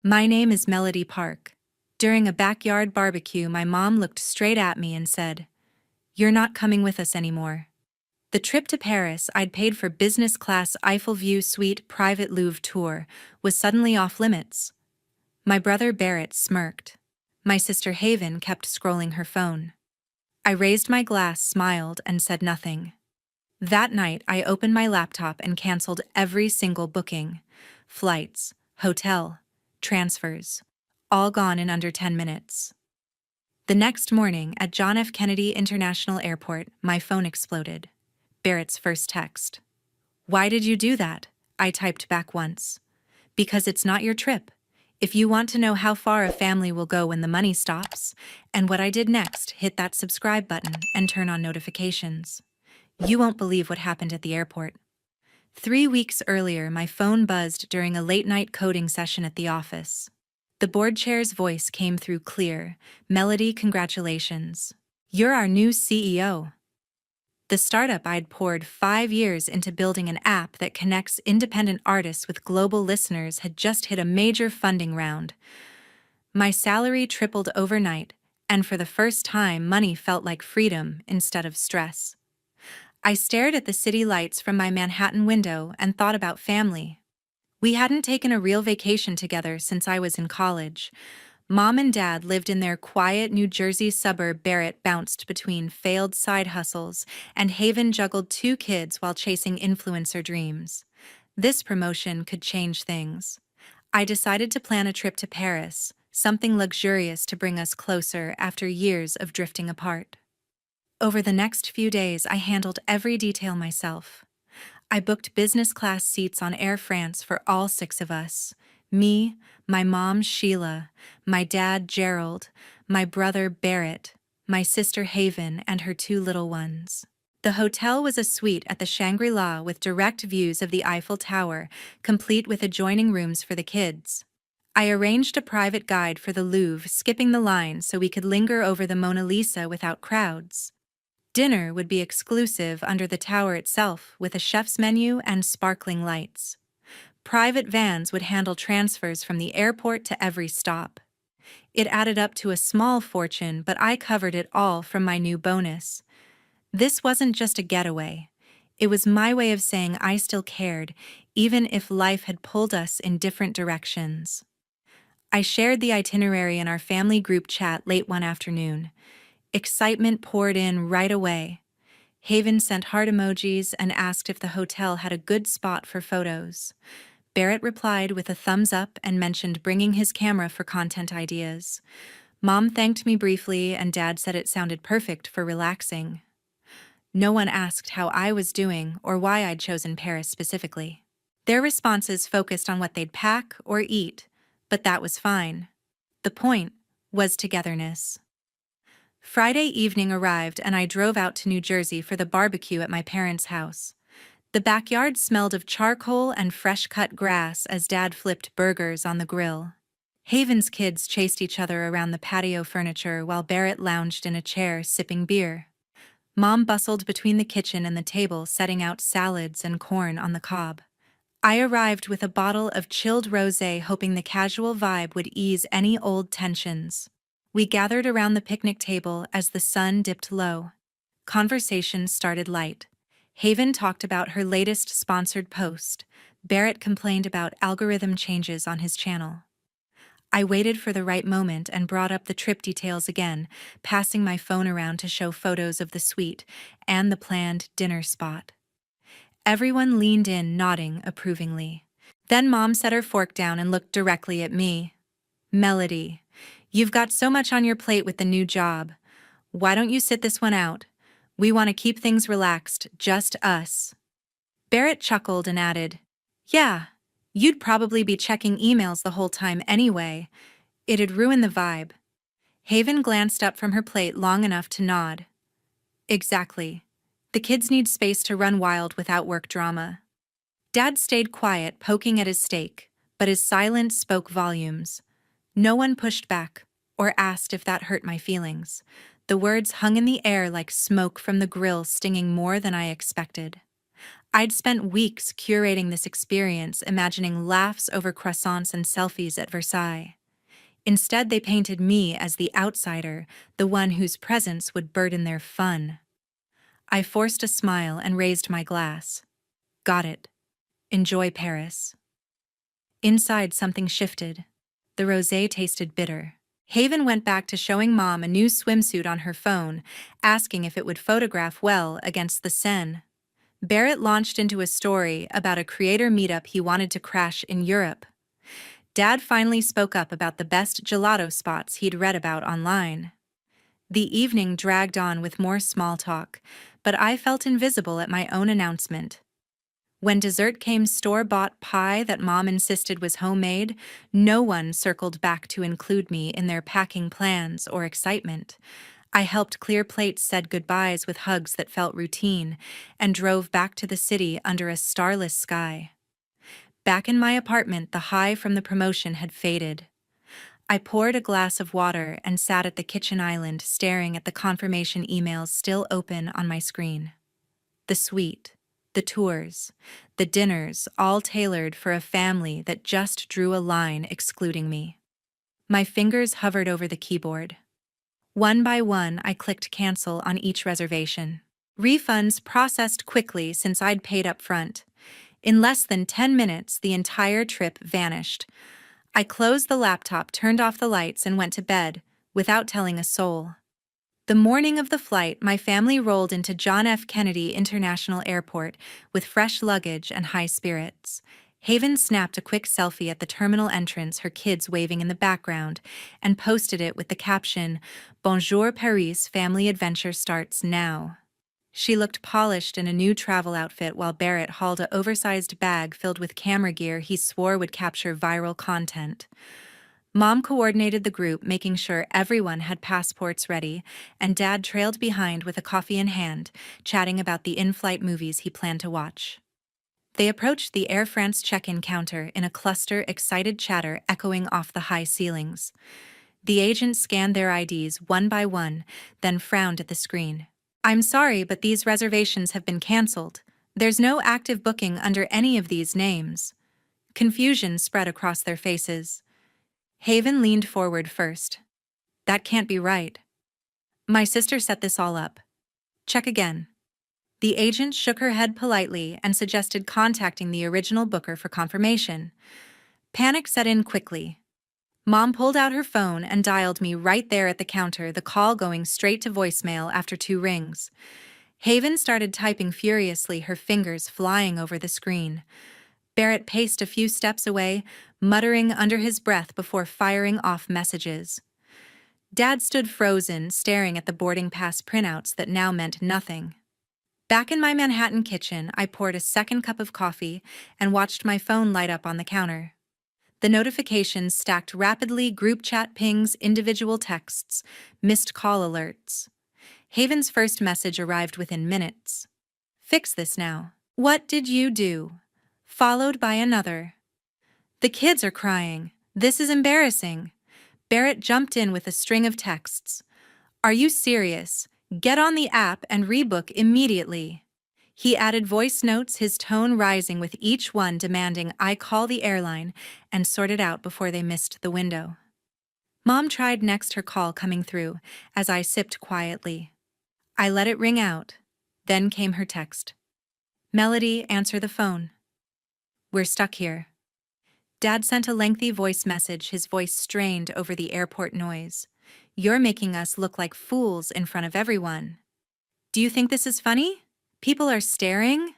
My name is Melody Park. During a backyard barbecue, my mom looked straight at me and said, "You're not coming with us anymore." The trip to Paris I'd paid for business class Eiffel View suite private Louvre tour was suddenly off limits. My brother Barrett smirked. My sister Haven kept scrolling her phone. I raised my glass, smiled, and said nothing. That night, I opened my laptop and canceled every single booking. Flights, hotel, transfers, all gone in under 10 minutes. The next morning, at John F. Kennedy International Airport, my phone exploded. Barrett's first text. "Why did you do that?" I typed back once. "Because it's not your trip. If you want to know how far a family will go when the money stops," and what I did next, hit that subscribe button and turn on notifications. You won't believe what happened at the airport. 3 weeks earlier, my phone buzzed during a late-night coding session at the office. The board chair's voice came through clear. "Melody, congratulations. You're our new CEO." The startup I'd poured 5 years into building an app that connects independent artists with global listeners had just hit a major funding round. My salary tripled overnight, and for the first time, money felt like freedom instead of stress. I stared at the city lights from my Manhattan window and thought about family. We hadn't taken a real vacation together since I was in college. Mom and Dad lived in their quiet New Jersey suburb. Barrett bounced between failed side hustles, and Haven juggled 2 kids while chasing influencer dreams. This promotion could change things. I decided to plan a trip to Paris, something luxurious to bring us closer after years of drifting apart. Over the next few days, I handled every detail myself. I booked business class seats on Air France for all 6 of us. Me, my mom Sheila, my dad Gerald, my brother Barrett, my sister Haven, and her 2 little ones. The hotel was a suite at the Shangri-La with direct views of the Eiffel Tower, complete with adjoining rooms for the kids. I arranged a private guide for the Louvre, skipping the line so we could linger over the Mona Lisa without crowds. Dinner would be exclusive under the tower itself, with a chef's menu and sparkling lights. Private vans would handle transfers from the airport to every stop. It added up to a small fortune, but I covered it all from my new bonus. This wasn't just a getaway. It was my way of saying I still cared, even if life had pulled us in different directions. I shared the itinerary in our family group chat late one afternoon. Excitement poured in right away. Haven sent heart emojis and asked if the hotel had a good spot for photos. Barrett replied with a thumbs up and mentioned bringing his camera for content ideas. Mom thanked me briefly, and Dad said it sounded perfect for relaxing. No one asked how I was doing or why I'd chosen Paris specifically. Their responses focused on what they'd pack or eat, but that was fine. The point was togetherness. Friday evening arrived, and I drove out to New Jersey for the barbecue at my parents' house. The backyard smelled of charcoal and fresh-cut grass as Dad flipped burgers on the grill. Haven's kids chased each other around the patio furniture while Barrett lounged in a chair sipping beer. Mom bustled between the kitchen and the table, setting out salads and corn on the cob. I arrived with a bottle of chilled rosé, hoping the casual vibe would ease any old tensions. We gathered around the picnic table as the sun dipped low. Conversation started light. Haven talked about her latest sponsored post. Barrett complained about algorithm changes on his channel. I waited for the right moment and brought up the trip details again, passing my phone around to show photos of the suite and the planned dinner spot. Everyone leaned in, nodding approvingly. Then Mom set her fork down and looked directly at me. "Melody, you've got so much on your plate with the new job. Why don't you sit this one out? We want to keep things relaxed, just us." Barrett chuckled and added, "Yeah, you'd probably be checking emails the whole time anyway. It'd ruin the vibe." Haven glanced up from her plate long enough to nod. "Exactly. The kids need space to run wild without work drama." Dad stayed quiet, poking at his steak, but his silence spoke volumes. No one pushed back or asked if that hurt my feelings. The words hung in the air like smoke from the grill, stinging more than I expected. I'd spent weeks curating this experience, imagining laughs over croissants and selfies at Versailles. Instead, they painted me as the outsider, the one whose presence would burden their fun. I forced a smile and raised my glass. Got it. Enjoy Paris. Inside, something shifted. The rosé tasted bitter. Haven went back to showing Mom a new swimsuit on her phone, asking if it would photograph well against the Seine. Barrett launched into a story about a creator meetup he wanted to crash in Europe. Dad finally spoke up about the best gelato spots he'd read about online. The evening dragged on with more small talk, but I felt invisible at my own announcement. When dessert came store-bought pie that Mom insisted was homemade, no one circled back to include me in their packing plans or excitement. I helped clear plates, said goodbyes with hugs that felt routine, and drove back to the city under a starless sky. Back in my apartment, the high from the promotion had faded. I poured a glass of water and sat at the kitchen island, staring at the confirmation emails still open on my screen. The suite, the tours, the dinners, all tailored for a family that just drew a line excluding me. My fingers hovered over the keyboard. One by one, I clicked cancel on each reservation. Refunds processed quickly since I'd paid up front. In less than 10 minutes, the entire trip vanished. I closed the laptop, turned off the lights, and went to bed, without telling a soul. The morning of the flight, my family rolled into John F. Kennedy International Airport with fresh luggage and high spirits. Haven snapped a quick selfie at the terminal entrance, her kids waving in the background, and posted it with the caption, "Bonjour Paris, family adventure starts now." She looked polished in a new travel outfit while Barrett hauled an oversized bag filled with camera gear he swore would capture viral content. Mom coordinated the group, making sure everyone had passports ready, and Dad trailed behind with a coffee in hand, chatting about the in-flight movies he planned to watch. They approached the Air France check-in counter in a cluster, excited chatter echoing off the high ceilings. The agent scanned their IDs one by one, then frowned at the screen. "I'm sorry, but these reservations have been canceled. There's no active booking under any of these names." Confusion spread across their faces. Haven leaned forward first. "That can't be right. My sister set this all up. Check again." The agent shook her head politely and suggested contacting the original booker for confirmation. Panic set in quickly. Mom pulled out her phone and dialed me right there at the counter, the call going straight to voicemail after 2 rings. Haven started typing furiously, her fingers flying over the screen. Barrett paced a few steps away, muttering under his breath before firing off messages. Dad stood frozen, staring at the boarding pass printouts that now meant nothing. Back in my Manhattan kitchen, I poured a second cup of coffee and watched my phone light up on the counter. The notifications stacked rapidly: group chat pings, individual texts, missed call alerts. Haven's first message arrived within minutes. "Fix this now." "What did you do?" Followed by another. "The kids are crying. This is embarrassing." Barrett jumped in with a string of texts. "Are you serious? Get on the app and rebook immediately." He added voice notes, his tone rising with each one, demanding I call the airline and sort it out before they missed the window. Mom tried next, her call coming through, as I sipped quietly. I let it ring out. Then came her text. "Melody, answer the phone. We're stuck here." Dad sent a lengthy voice message, his voice strained over the airport noise. "You're making us look like fools in front of everyone. Do you think this is funny? People are staring?"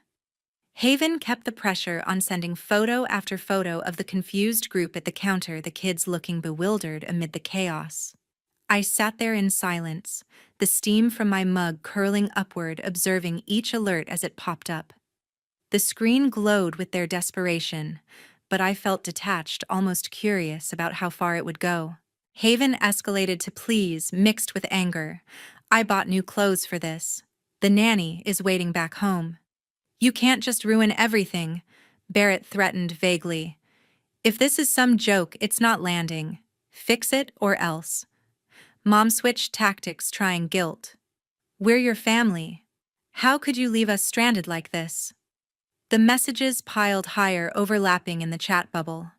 Haven kept the pressure on, sending photo after photo of the confused group at the counter, the kids looking bewildered amid the chaos. I sat there in silence, the steam from my mug curling upward, observing each alert as it popped up. The screen glowed with their desperation, but I felt detached, almost curious about how far it would go. Haven escalated to please, mixed with anger. "I bought new clothes for this. The nanny is waiting back home." "You can't just ruin everything," Barrett threatened vaguely. "If this is some joke, it's not landing. Fix it or else." Mom switched tactics, trying guilt. "We're your family. How could you leave us stranded like this?" The messages piled higher, overlapping in the chat bubble.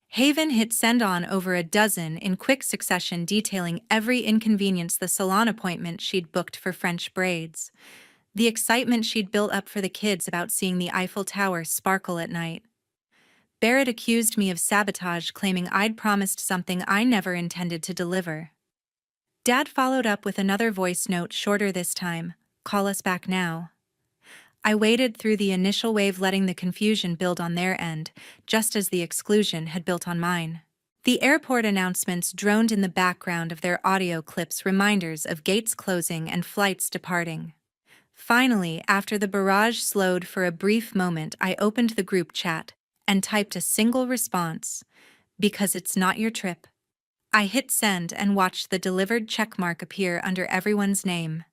Haven hit send on over a dozen in quick succession, detailing every inconvenience: the salon appointment she'd booked for French braids, the excitement she'd built up for the kids about seeing the Eiffel Tower sparkle at night. Barrett accused me of sabotage, claiming I'd promised something I never intended to deliver. Dad followed up with another voice note, shorter this time: "Call us back now." I waded through the initial wave, letting the confusion build on their end, just as the exclusion had built on mine. The airport announcements droned in the background of their audio clips, reminders of gates closing and flights departing. Finally, after the barrage slowed for a brief moment, I opened the group chat and typed a single response: "Because it's not your trip." I hit send and watched the delivered checkmark appear under everyone's name.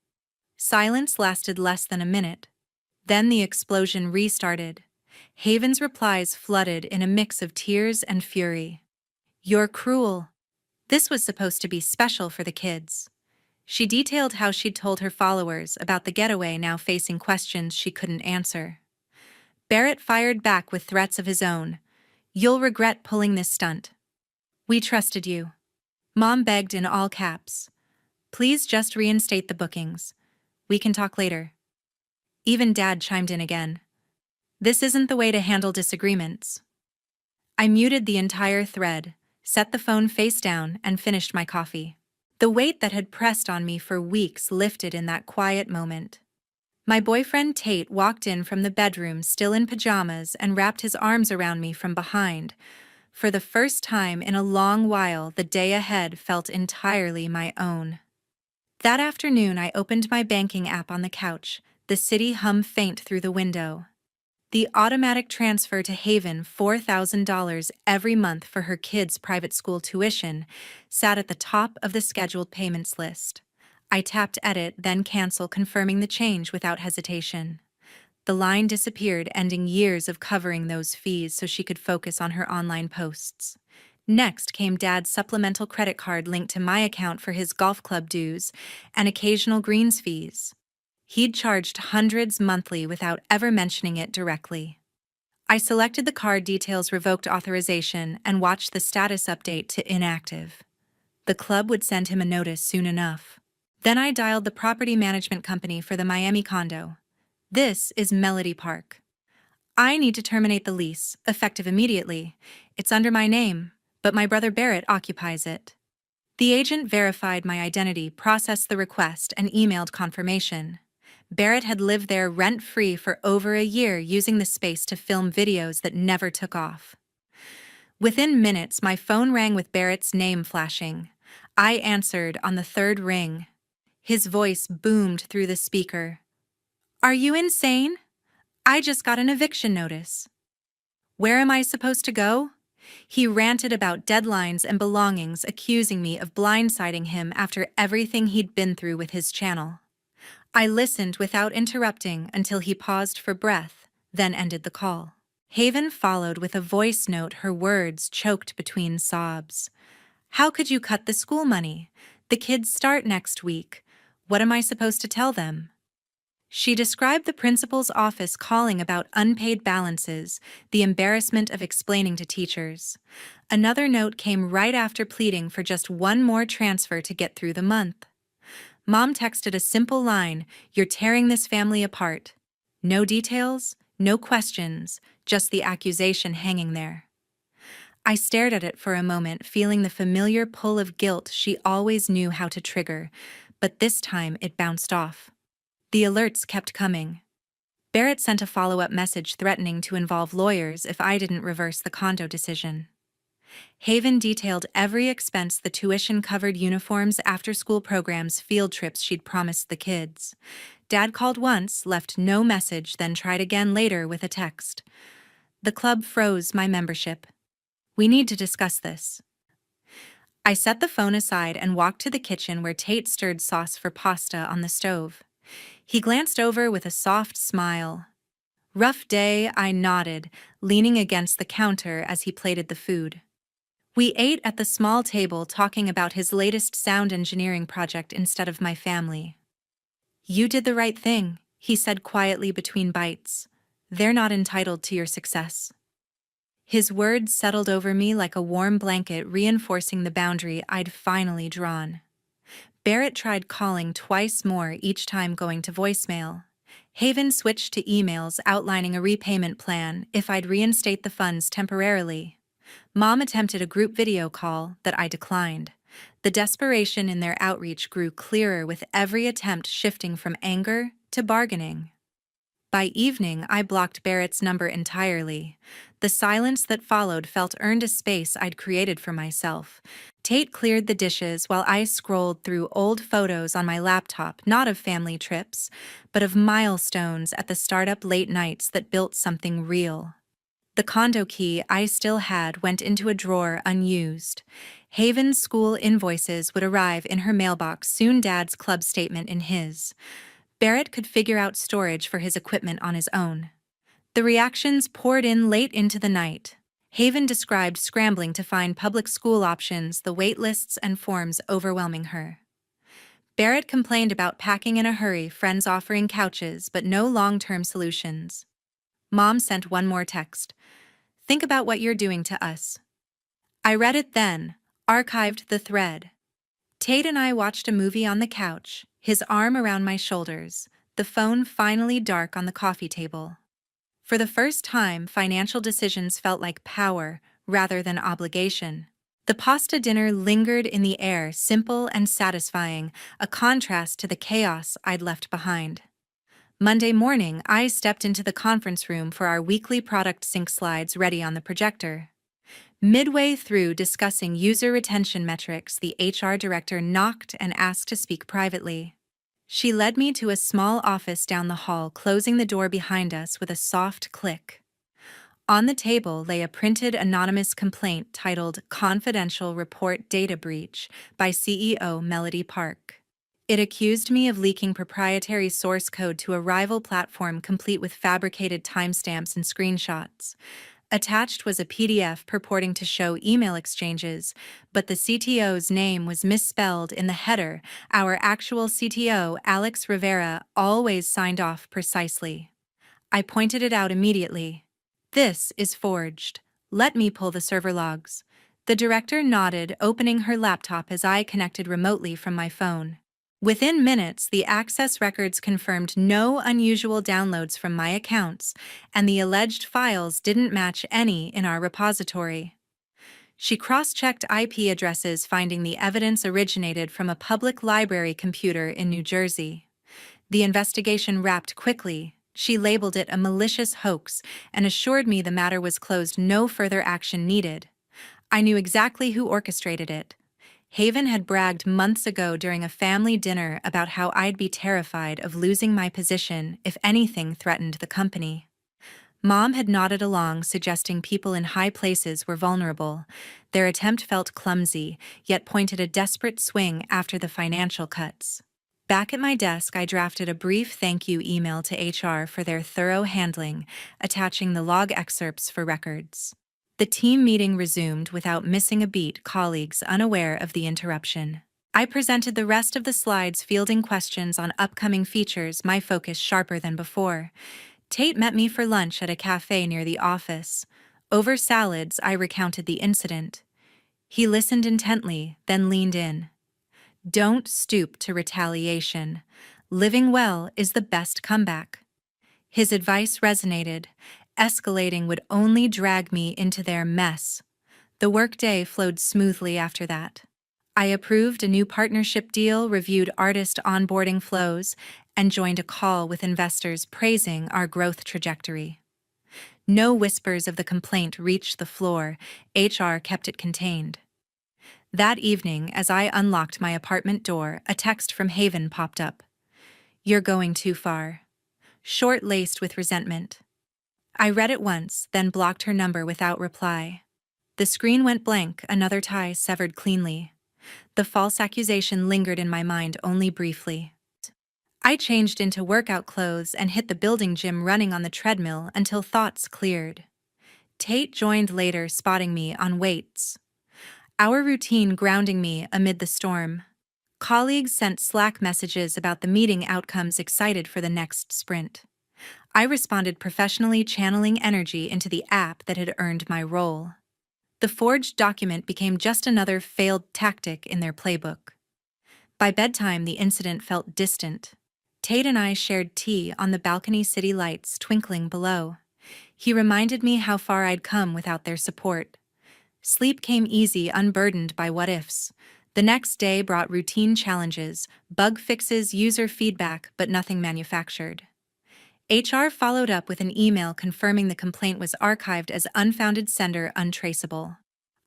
Silence lasted less than a minute. Then the explosion restarted. Haven's replies flooded in a mix of tears and fury. "You're cruel." This was supposed to be special for the kids. She detailed how she'd told her followers about the getaway, now facing questions she couldn't answer. Barrett fired back with threats of his own: "You'll regret pulling this stunt. We trusted you." Mom begged in all caps: "Please just reinstate the bookings. We can talk later." Even Dad chimed in again: "This isn't the way to handle disagreements." I muted the entire thread, set the phone face down, and finished my coffee. The weight that had pressed on me for weeks lifted in that quiet moment. My boyfriend Tate walked in from the bedroom, still in pajamas, and wrapped his arms around me from behind. For the first time in a long while, the day ahead felt entirely my own. That afternoon, I opened my banking app on the couch, the city hum faint through the window. The automatic transfer to Haven, $4,000 every month for her kids' private school tuition, sat at the top of the scheduled payments list. I tapped edit, then cancel, confirming the change without hesitation. The line disappeared, ending years of covering those fees so she could focus on her online posts. Next came Dad's supplemental credit card linked to my account for his golf club dues and occasional greens fees. He'd charged hundreds monthly without ever mentioning it directly. I selected the card details, revoked authorization, and watched the status update to inactive. The club would send him a notice soon enough. Then I dialed the property management company for the Miami condo. "This is Melody Park. I need to terminate the lease, effective immediately. It's under my name, but my brother Barrett occupies it." The agent verified my identity, processed the request, and emailed confirmation. Barrett had lived there rent-free for over a year, using the space to film videos that never took off. Within minutes, my phone rang with Barrett's name flashing. I answered on the third ring. His voice boomed through the speaker. "Are you insane? I just got an eviction notice." "Where am I supposed to go?" He ranted about deadlines and belongings, accusing me of blindsiding him after everything he'd been through with his channel. I listened without interrupting until he paused for breath, then ended the call. Haven followed with a voice note, her words choked between sobs. "How could you cut the school money? The kids start next week. What am I supposed to tell them?" She described the principal's office calling about unpaid balances, the embarrassment of explaining to teachers. Another note came right after, pleading for just one more transfer to get through the month. Mom texted a simple line: "You're tearing this family apart." No details, no questions, just the accusation hanging there. I stared at it for a moment, feeling the familiar pull of guilt she always knew how to trigger, but this time it bounced off. The alerts kept coming. Barrett sent a follow-up message threatening to involve lawyers if I didn't reverse the condo decision. Haven detailed every expense: the tuition-covered uniforms, after-school programs, field trips she'd promised the kids. Dad called once, left no message, then tried again later with a text. "The club froze my membership. We need to discuss this." I set the phone aside and walked to the kitchen, where Tate stirred sauce for pasta on the stove. He glanced over with a soft smile. "Rough day," I nodded, leaning against the counter as he plated the food. We ate at the small table, talking about his latest sound engineering project instead of my family. "You did the right thing," he said quietly between bites. they're not entitled to your success. His words settled over me like a warm blanket, reinforcing the boundary I'd finally drawn. Barrett tried calling twice more, each time going to voicemail. Haven switched to emails outlining a repayment plan if I'd reinstate the funds temporarily. Mom attempted a group video call that I declined. The desperation in their outreach grew clearer, with every attempt shifting from anger to bargaining. By evening, I blocked Barrett's number entirely. The silence that followed felt earned a space I'd created for myself. Tate cleared the dishes while I scrolled through old photos on my laptop, not of family trips, but of milestones at the startup late nights that built something real. The condo key I still had went into a drawer unused. Haven's school invoices would arrive in her mailbox soon, Dad's club statement in his. Barrett could figure out storage for his equipment on his own. The reactions poured in late into the night. Haven described scrambling to find public school options, the wait lists and forms overwhelming her. Barrett complained about packing in a hurry, friends offering couches, but no long-term solutions. Mom sent one more text. "Think about what you're doing to us." I read it then, archived the thread. Tate and I watched a movie on the couch, his arm around my shoulders, the phone finally dark on the coffee table. For the first time, financial decisions felt like power rather than obligation. The pasta dinner lingered in the air, simple and satisfying, a contrast to the chaos I'd left behind. Monday morning, I stepped into the conference room for our weekly product sync slides ready on the projector. Midway through discussing user retention metrics, the HR director knocked and asked to speak privately. She led me to a small office down the hall, closing the door behind us with a soft click. On the table lay a printed anonymous complaint titled "Confidential Report Data Breach" by CEO Melody Park. It accused me of leaking proprietary source code to a rival platform, complete with fabricated timestamps and screenshots. Attached was a PDF purporting to show email exchanges, but the CTO's name was misspelled in the header. Our actual CTO, Alex Rivera, always signed off precisely. I pointed it out immediately. "This is forged. Let me pull the server logs." The director nodded, opening her laptop as I connected remotely from my phone. Within minutes, the access records confirmed no unusual downloads from my accounts, and the alleged files didn't match any in our repository. She cross-checked IP addresses, finding the evidence originated from a public library computer in New Jersey. The investigation wrapped quickly. She labeled it a malicious hoax and assured me the matter was closed, no further action needed. I knew exactly who orchestrated it. Haven had bragged months ago during a family dinner about how I'd be terrified of losing my position if anything threatened the company. Mom had nodded along, suggesting people in high places were vulnerable. Their attempt felt clumsy, yet pointed a desperate swing after the financial cuts. Back at my desk, I drafted a brief thank you email to HR for their thorough handling, attaching the log excerpts for records. The team meeting resumed without missing a beat, colleagues unaware of the interruption. I presented the rest of the slides, fielding questions on upcoming features, my focus sharper than before. Tate met me for lunch at a cafe near the office. Over salads, I recounted the incident. He listened intently, then leaned in. "Don't stoop to retaliation. Living well is the best comeback." His advice resonated. Escalating would only drag me into their mess. The workday flowed smoothly after that. I approved a new partnership deal, reviewed artist onboarding flows, and joined a call with investors praising our growth trajectory. No whispers of the complaint reached the floor. HR kept it contained. That evening, as I unlocked my apartment door, a text from Haven popped up. "You're going too far." Short-laced with resentment. I read it once, then blocked her number without reply. The screen went blank, another tie severed cleanly. The false accusation lingered in my mind only briefly. I changed into workout clothes and hit the building gym, running on the treadmill until thoughts cleared. Tate joined later, spotting me on weights. Our routine grounding me amid the storm. Colleagues sent Slack messages about the meeting outcomes, excited for the next sprint. I responded professionally, channeling energy into the app that had earned my role. The forged document became just another failed tactic in their playbook. By bedtime, the incident felt distant. Tate and I shared tea on the balcony, city lights twinkling below. He reminded me how far I'd come without their support. Sleep came easy, unburdened by what-ifs. The next day brought routine challenges, bug fixes, user feedback, but nothing manufactured. HR followed up with an email confirming the complaint was archived as unfounded, sender untraceable.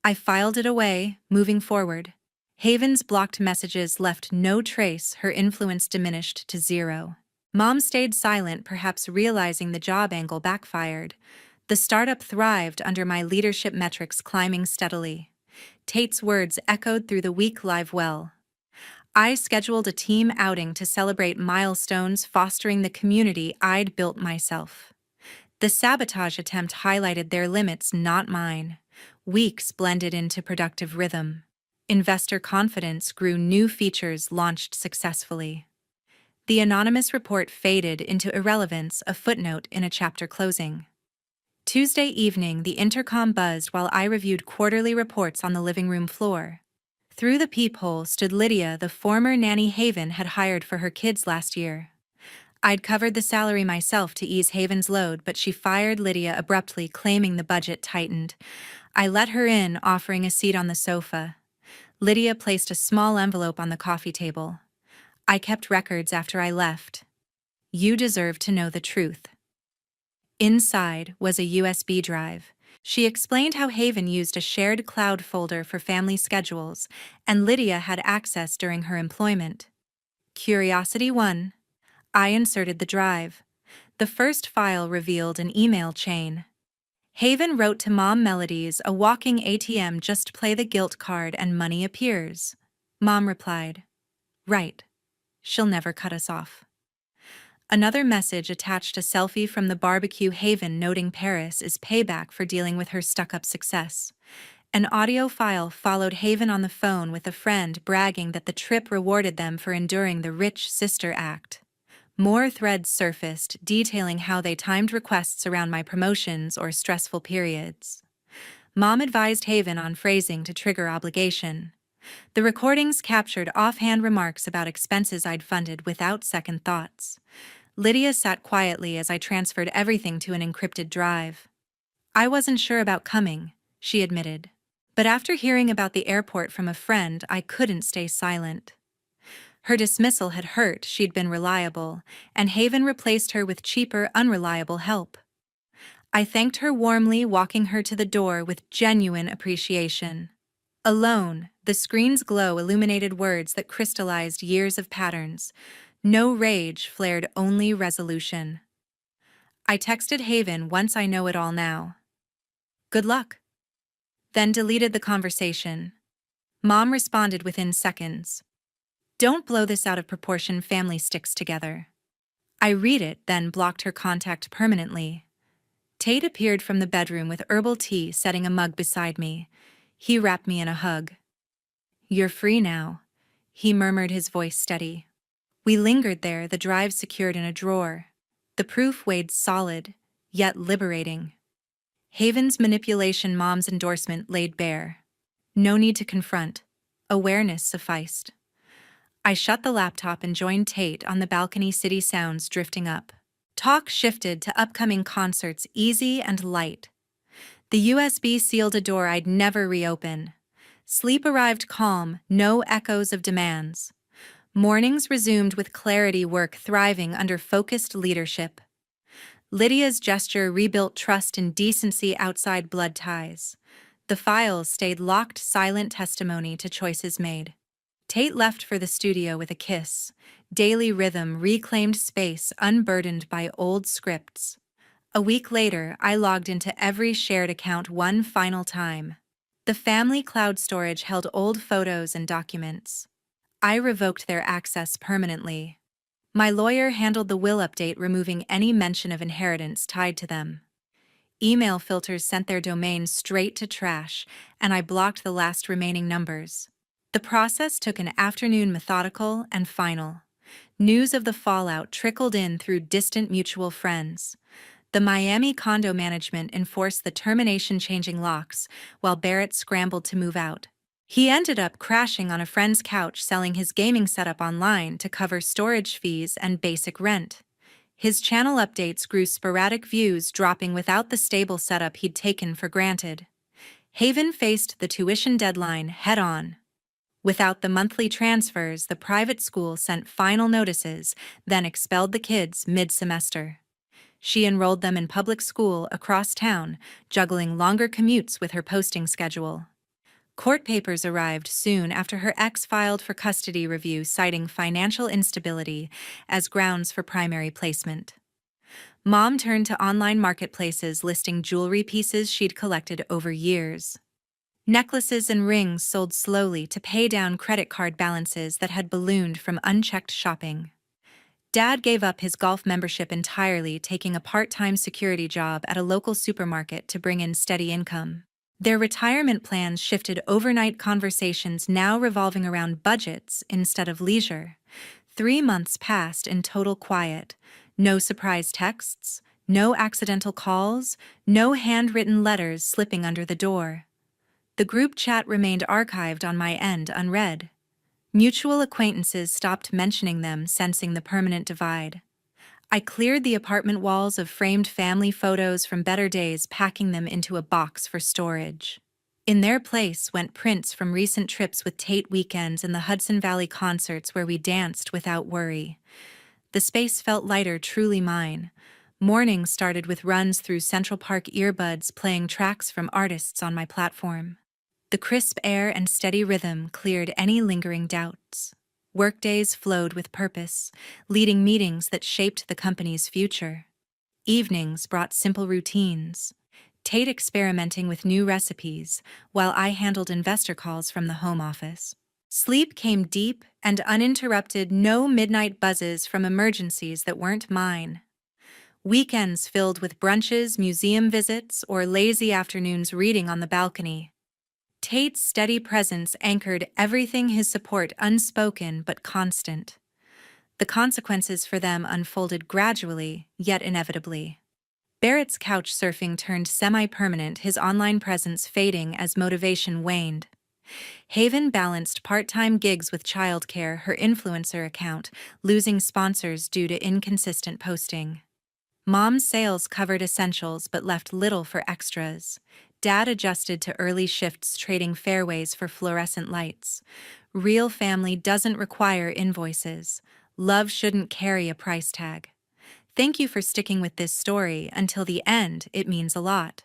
I filed it away, moving forward. Haven's blocked messages left no trace, her influence diminished to zero. Mom stayed silent, perhaps realizing the job angle backfired. The startup thrived under my leadership, metrics climbing steadily. Tate's words echoed through the week live well. I scheduled a team outing to celebrate milestones, fostering the community I'd built myself. The sabotage attempt highlighted their limits, not mine. Weeks blended into productive rhythm. Investor confidence grew, new features launched successfully. The anonymous report faded into irrelevance, a footnote in a chapter closing. Tuesday evening, the intercom buzzed while I reviewed quarterly reports on the living room floor. Through the peephole stood Lydia, the former nanny Haven had hired for her kids last year. I'd covered the salary myself to ease Haven's load, but she fired Lydia abruptly, claiming the budget tightened. I let her in, offering a seat on the sofa. Lydia placed a small envelope on the coffee table. I kept records after I left. You deserve to know the truth. Inside was a USB drive. She explained how Haven used a shared cloud folder for family schedules, and Lydia had access during her employment. Curiosity 1. I inserted the drive. The first file revealed an email chain. Haven wrote to Mom, Melodies, a walking ATM, just play the guilt card and money appears. Mom replied, right. She'll never cut us off. Another message attached a selfie from the barbecue, Haven noting Paris is payback for dealing with her stuck-up success. An audio file followed Haven on the phone with a friend, bragging that the trip rewarded them for enduring the rich sister act. More threads surfaced, detailing how they timed requests around my promotions or stressful periods. Mom advised Haven on phrasing to trigger obligation. The recordings captured offhand remarks about expenses I'd funded without second thoughts. Lydia sat quietly as I transferred everything to an encrypted drive. I wasn't sure about coming, she admitted. But after hearing about the airport from a friend, I couldn't stay silent. Her dismissal had hurt, she'd been reliable, and Haven replaced her with cheaper, unreliable help. I thanked her warmly, walking her to the door with genuine appreciation. Alone, the screen's glow illuminated words that crystallized years of patterns. No rage flared, only resolution. I texted Haven, once I know it all now. Good luck. Then deleted the conversation. Mom responded within seconds. Don't blow this out of proportion, family sticks together. I read it, then blocked her contact permanently. Tate appeared from the bedroom with herbal tea, setting a mug beside me. He wrapped me in a hug. You're free now, he murmured, his voice steady. We lingered there, the drive secured in a drawer. The proof weighed solid, yet liberating. Haven's manipulation, Mom's endorsement laid bare. No need to confront. Awareness sufficed. I shut the laptop and joined Tate on the balcony, city sounds drifting up. Talk shifted to upcoming concerts, easy and light. The USB sealed a door I'd never reopen. Sleep arrived calm, no echoes of demands. Mornings resumed with clarity, work thriving under focused leadership. Lydia's gesture rebuilt trust and decency outside blood ties. The files stayed locked, silent testimony to choices made. Tate left for the studio with a kiss. Daily rhythm reclaimed space, unburdened by old scripts. A week later, I logged into every shared account one final time. The family cloud storage held old photos and documents. I revoked their access permanently. My lawyer handled the will update, removing any mention of inheritance tied to them. Email filters sent their domains straight to trash, and I blocked the last remaining numbers. The process took an afternoon, methodical and final. News of the fallout trickled in through distant mutual friends. The Miami condo management enforced the termination-changing locks while Barrett scrambled to move out. He ended up crashing on a friend's couch selling his gaming setup online to cover storage fees and basic rent. His channel updates grew sporadic, views dropping without the stable setup he'd taken for granted. Haven faced the tuition deadline head-on. Without the monthly transfers, the private school sent final notices, then expelled the kids mid-semester. She enrolled them in public school across town, juggling longer commutes with her posting schedule. Court papers arrived soon after her ex filed for custody review, citing financial instability as grounds for primary placement. Mom turned to online marketplaces listing jewelry pieces she'd collected over years. Necklaces and rings sold slowly to pay down credit card balances that had ballooned from unchecked shopping. Dad gave up his golf membership entirely, taking a part-time security job at a local supermarket to bring in steady income. Their retirement plans shifted overnight, conversations now revolving around budgets instead of leisure. 3 months passed in total quiet. No surprise texts, no accidental calls, no handwritten letters slipping under the door. The group chat remained archived on my end, unread. Mutual acquaintances stopped mentioning them, sensing the permanent divide. I cleared the apartment walls of framed family photos from better days, packing them into a box for storage. In their place went prints from recent trips with Tate, weekends and the Hudson Valley concerts where we danced without worry. The space felt lighter, truly mine. Mornings started with runs through Central Park, earbuds playing tracks from artists on my platform. The crisp air and steady rhythm cleared any lingering doubts. Workdays flowed with purpose, leading meetings that shaped the company's future. Evenings brought simple routines, Tate experimenting with new recipes, while I handled investor calls from the home office. Sleep came deep and uninterrupted, no midnight buzzes from emergencies that weren't mine. Weekends filled with brunches, museum visits, or lazy afternoons reading on the balcony. Tate's steady presence anchored everything, his support unspoken but constant. The consequences for them unfolded gradually, yet inevitably. Barrett's couch surfing turned semi-permanent, his online presence fading as motivation waned. Haven balanced part-time gigs with childcare, her influencer account losing sponsors due to inconsistent posting. Mom's sales covered essentials but left little for extras. Dad adjusted to early shifts, trading fairways for fluorescent lights. Real family doesn't require invoices. Love shouldn't carry a price tag. Thank you for sticking with this story until the end. It means a lot.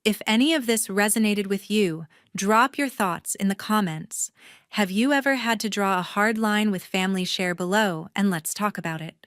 If any of this resonated with you, drop your thoughts in the comments. Have you ever had to draw a hard line with family? Share below and let's talk about it.